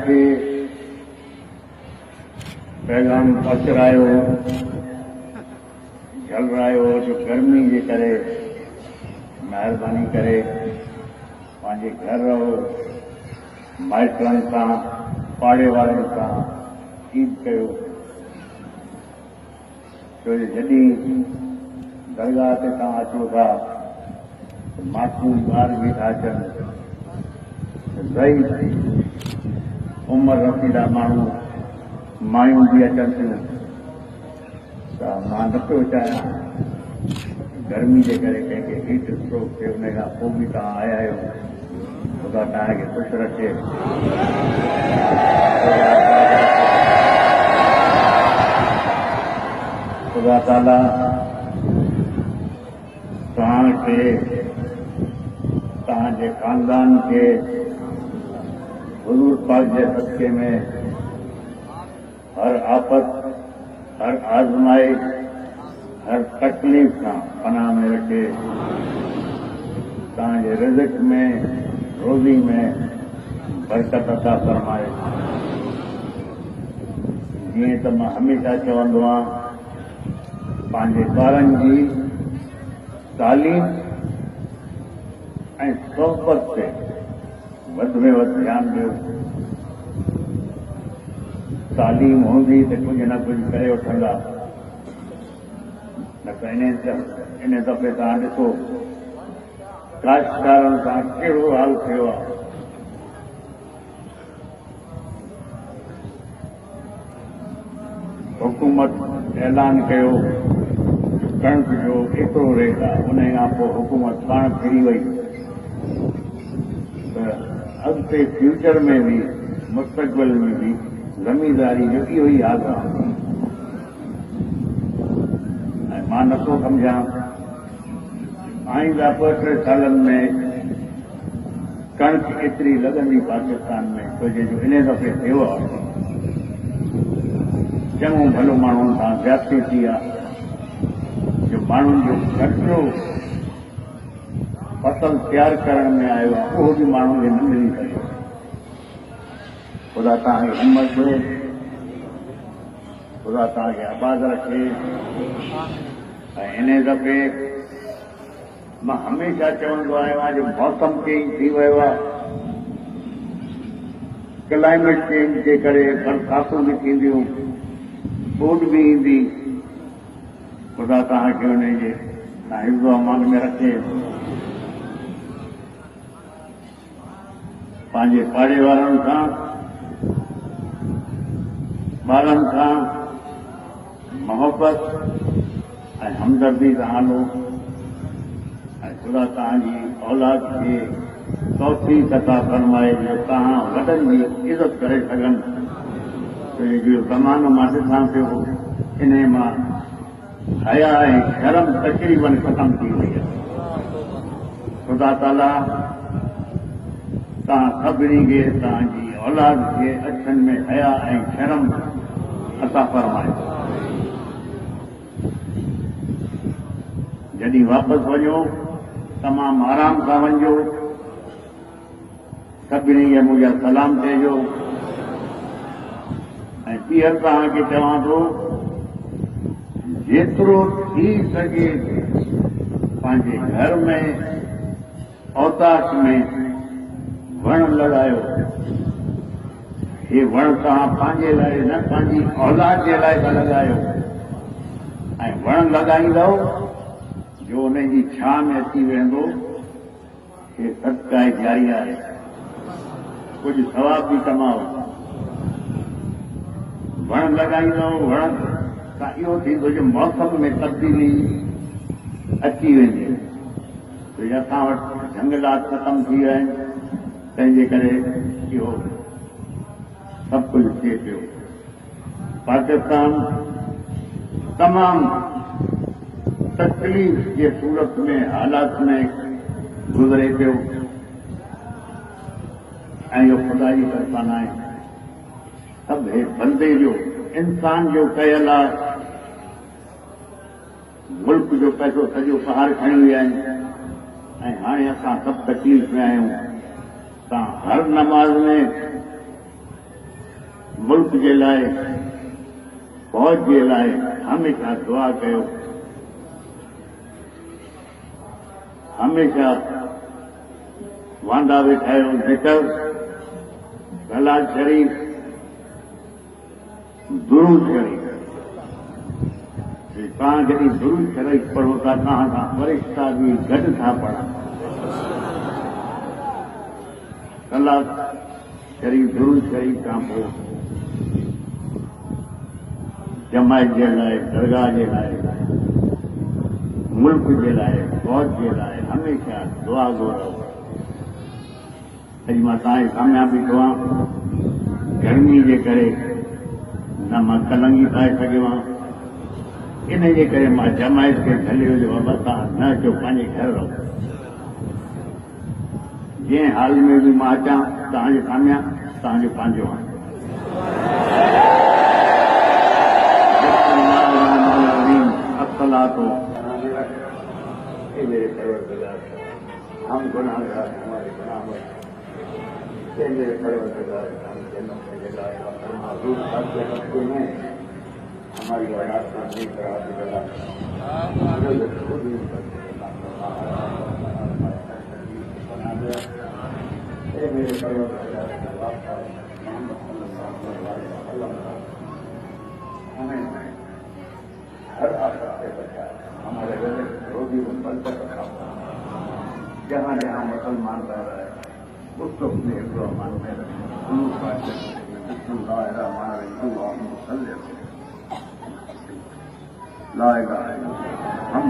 खे पैगाम पहुचायो झलरायो जो गर्मी जे करे महिरबानी करे पंहिंजे घर रहो, माइटनि सां पाड़े वारनि सां ईद कयो। छो जो जॾहिं दरगाह ते तव्हां अचो था मासूम ॿार बि था अचनि, ज़ईफ़ उमिरि रसीदा माण्हू मायूं बि अचनि थियूं, त मां न पियो चाहियां गर्मी जे करे कंहिंखे हीट स्ट्रोक थिए। उन खां पोइ बि तव्हां आया आहियो, ख़ुदा तव्हांखे ख़ुशि रखे। ख़ुदा ताला तव्हांखे तव्हांजे ख़ानदान खे हुज़ूर पाक जे सदक़े में हर आफ़त, हर आज़माइश, हर तकलीफ़ सां पनाह में रखे। तव्हांजे रिज़्क़ में, रोज़ी में बरकत अता फ़रमाए। जीअं त मां हमेशह चवंदो आहियां, पंहिंजे ॿारनि जी तालीम ऐं सोहबत ते वधि में वधि ध्यानु ॾियो। तालीम हूंदी त कुझु न कुझु करे वठंदा, न त इन दफ़े तव्हां ॾिसो काश्तकारनि सां कहिड़ो हाल थियो आहे। हुकूमत ऐलान कयो कणक जो एतिरो रेट आहे, उन खां पोइ हुकूमत पाण फिरी वई त अॻिते फ्यूचर में बि मुस्तक़बिल में बि ज़मींदारी जो इहो ई हाल रहंदो। ऐं मां नथो सम्झां आईंदा 2-3 सालनि में कणक एतिरी लॻंदी पाकिस्तान में, छो जो इन दफ़े थियो आहे चङो भलो माण्हुनि सां ज़्यादती थी आहे, जो माण्हुनि जो ख़र्चो फसल तयारु करण में आयो आहे उहो बि माण्हुनि खे न मिली सघियो। ख़ुदा तव्हांखे हिम्मत ॾे, ख़ुदा तव्हांखे आबाद रखे। ऐं इन दफ़े मां हमेशह चवंदो आहियां जो मौसम चेंज थी वियो आहे, क्लाइमेट चेंज जे करे बरसातूं बि थींदियूं, ॿूड बि ईंदी। ख़ुदा तव्हांखे हुनजे हिफ़्ज़ अमान में रखे। पंहिंजे पाड़े वारनि सां, ॿारनि सां मोहबत ऐं हमदर्दी सां हलो। ऐं ख़ुदा तव्हांजी औलाद खे तौफ़ीक़ अता फ़रमाए जो तव्हां वॾनि जी इज़त करे सघनि। जो ज़मानो मां ॾिसां पियो, इन मां हया ऐं शर्म तक़रीबन ख़तम थी वई आहे। ख़ुदा ताला तव्हां सभिनी खे, तव्हांजी औलाद खे अखियुनि में हया ऐं शर्म अता फ़रमाए। जॾहिं वापसि वञो तमामु आराम सां वञिजो। सभिनी खे मुंहिंजा सलाम चइजो। ऐं ॿीहर तव्हांखे चवां थो, जेतिरो थी सघे पंहिंजे घर में औताश में वण लॻायो। हे वण तव्हां पंहिंजे लाइ न, पंहिंजी औलाद जे लाइ था लॻायो। ऐं वण लॻाईंदव जो उनजी छां में अची वेंदो, हे सदका जारिया आहे, कुझु सवाब बि कमाओ। वण लॻाईंदव, वण सां इहो थींदो जो मौसम में तब्दीली अची वेंदी। छो जो असां वटि जंगलात ख़तम थी विया आहिनि, तंहिंजे करे इहो सभु कुझु थिए पियो। पाकिस्तान तमामु तकलीफ़ जे सूरत में हालात में गुज़रे पियो, ऐं इहो ख़ुदा जी तरफ़ां न आहे। सभु हे बंदे जो, इंसान जो कयल आहे। मुल्क जो पैसो सॼो ॿाहिरि खणी विया आहिनि ऐं हाणे असां सभु तकलीफ़ में आहियूं। तव्हां हर नमाज़ में मुल्क जे लाइ फौज जे लाइ हमेशा दुआ कयो। हमेशा वांदा वेठा आहियो जिकर सलाद शरीफ दुरूद शरीफ तव्हां जॾहिं दुरूद शरीफ पढ़ो था तव्हां सां फरिश्ता बि गॾु था पढ़नि। सलाद शरीफ दुरूद शरीफ खां पोइ जमायत जे लाइ दरगाह जे लाइ मुल्क जे लाइ फौज जे लाइ हमेशा दुआ घुरो। अॼु मां तव्हांजे साम्हूं बीठो आहियां। गर्मी जे करे न मां कलंगी पाए सघियो आहियां। इन जे करे मां जमायत खे झलियो जो बाबा तव्हां न अचो, पंहिंजे घर रहो। जंहिं हाल में बि मां अचां तव्हांजे साम्हूं तव्हांजो पंहिंजो आहियां। असलातो मेरे परवरदिगार, हम गुनाहगार हमारे गुनाह मेरे परवरदिगार हम जन्नत में जलाए और मासूम साथी रखते हैं हमारी औलाद का नहीं करा दिला मेरे परवरदिगार हमें हर आफत से बचा, हमारे रोगी बल तक रखा। जहाँ जहाँ मुसलमान रह रहा है उसको अपने रहमान में लाएगा हम